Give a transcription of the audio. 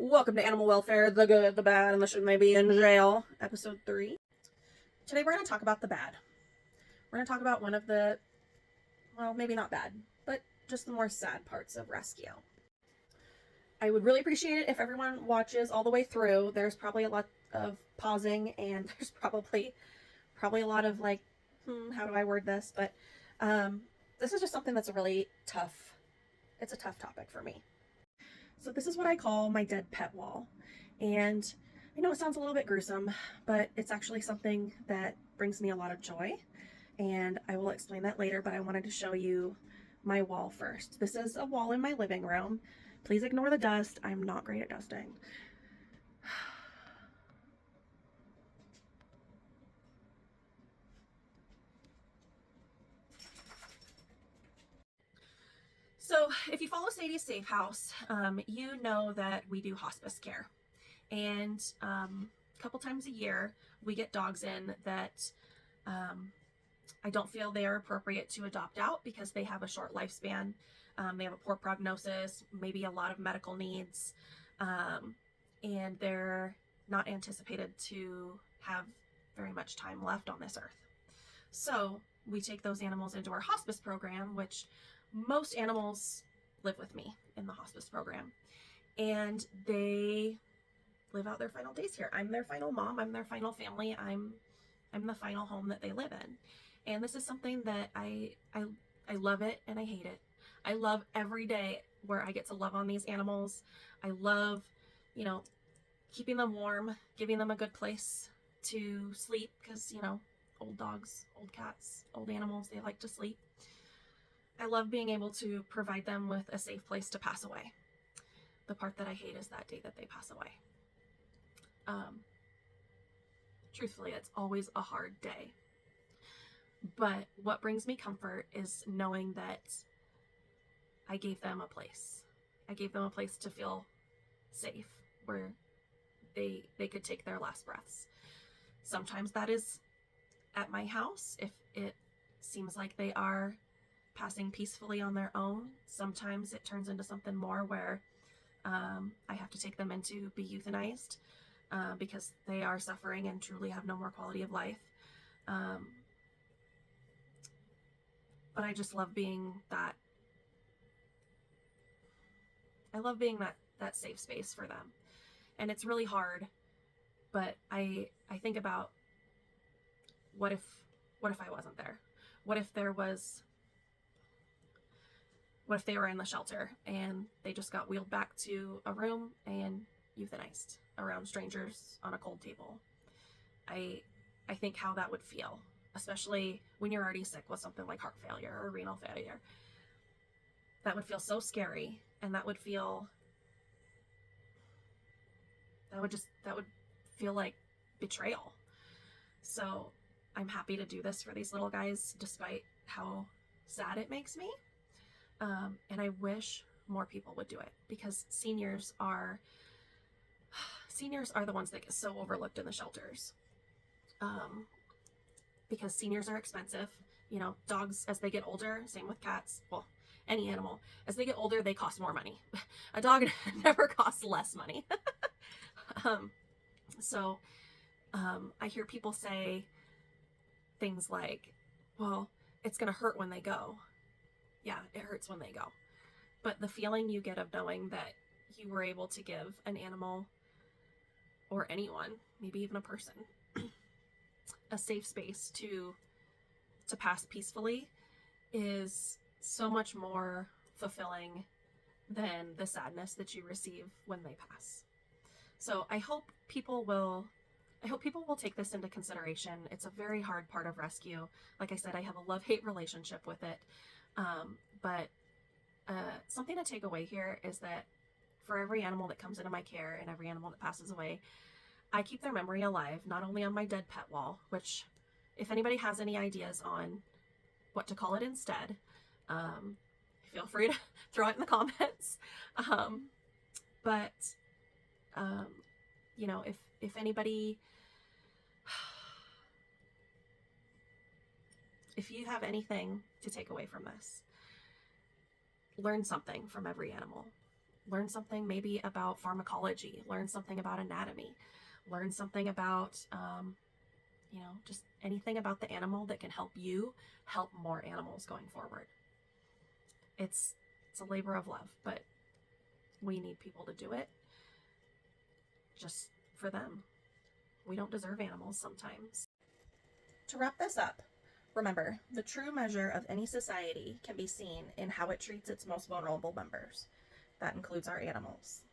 Welcome to Animal Welfare, the good, the bad, and the should maybe in jail, episode 3. Today we're going to talk about the bad. We're going to talk about one of the, well, maybe not bad, but just the more sad parts of rescue. I would really appreciate it if everyone watches all the way through. There's probably a lot of pausing, and there's probably a lot of like, how do I word this? But this is just something that's it's a tough topic for me. So this is what I call my dead pet wall. And I know it sounds a little bit gruesome, but it's actually something that brings me a lot of joy. And I will explain that later, but I wanted to show you my wall first. This is a wall in my living room. Please ignore the dust. I'm not great at dusting. So if you follow Sadie's Safe House, you know that we do hospice care. And a couple times a year, we get dogs in that I don't feel they are appropriate to adopt out because they have a short lifespan. They have a poor prognosis, maybe a lot of medical needs, and they're not anticipated to have very much time left on this earth. So we take those animals into our hospice program, which most animals live with me in the hospice program, and they live out their final days here. I'm their final mom. I'm their final family. I'm the final home that they live in. And this is something that I love it and I hate it. I love every day where I get to love on these animals. I love, keeping them warm, giving them a good place to sleep because, old dogs, old cats, old animals, they like to sleep. I love being able to provide them with a safe place to pass away. The part that I hate is that day that they pass away. Truthfully, it's always a hard day. But what brings me comfort is knowing that I gave them a place. I gave them a place to feel safe where they could take their last breaths. Sometimes that is at my house if it seems like they are passing peacefully on their own. Sometimes it turns into something more where I have to take them in to be euthanized because they are suffering and truly have no more quality of life. But I just love being that. I love being that safe space for them. And it's really hard, but I think about what if I wasn't there? What if they were in the shelter and they just got wheeled back to a room and euthanized around strangers on a cold table? I think how that would feel, especially when you're already sick with something like heart failure or renal failure. That would feel so scary, and that would feel like betrayal. So I'm happy to do this for these little guys despite how sad it makes me. And I wish more people would do it because seniors are the ones that get so overlooked in the shelters. Because seniors are expensive. Dogs, as they get older, same with cats, well, any animal, as they get older, they cost more money. A dog never costs less money. So I hear people say things like, well, it's going to hurt when they go. Yeah, it hurts when they go. But the feeling you get of knowing that you were able to give an animal or anyone, maybe even a person, a safe space to pass peacefully is so much more fulfilling than the sadness that you receive when they pass. So I hope people will take this into consideration. It's a very hard part of rescue. Like I said, I have a love-hate relationship with it. But something to take away here is that for every animal that comes into my care and every animal that passes away, I keep their memory alive, not only on my dead pet wall, which if anybody has any ideas on what to call it instead, feel free to throw it in the comments. But if anybody, if you have anything to take away from this, learn something from every animal. Learn something maybe about pharmacology, learn something about anatomy, learn something about, just anything about the animal that can help you help more animals going forward. It's a labor of love, but we need people to do it just for them. We don't deserve animals sometimes. To wrap this up, remember, the true measure of any society can be seen in how it treats its most vulnerable members. That includes our animals.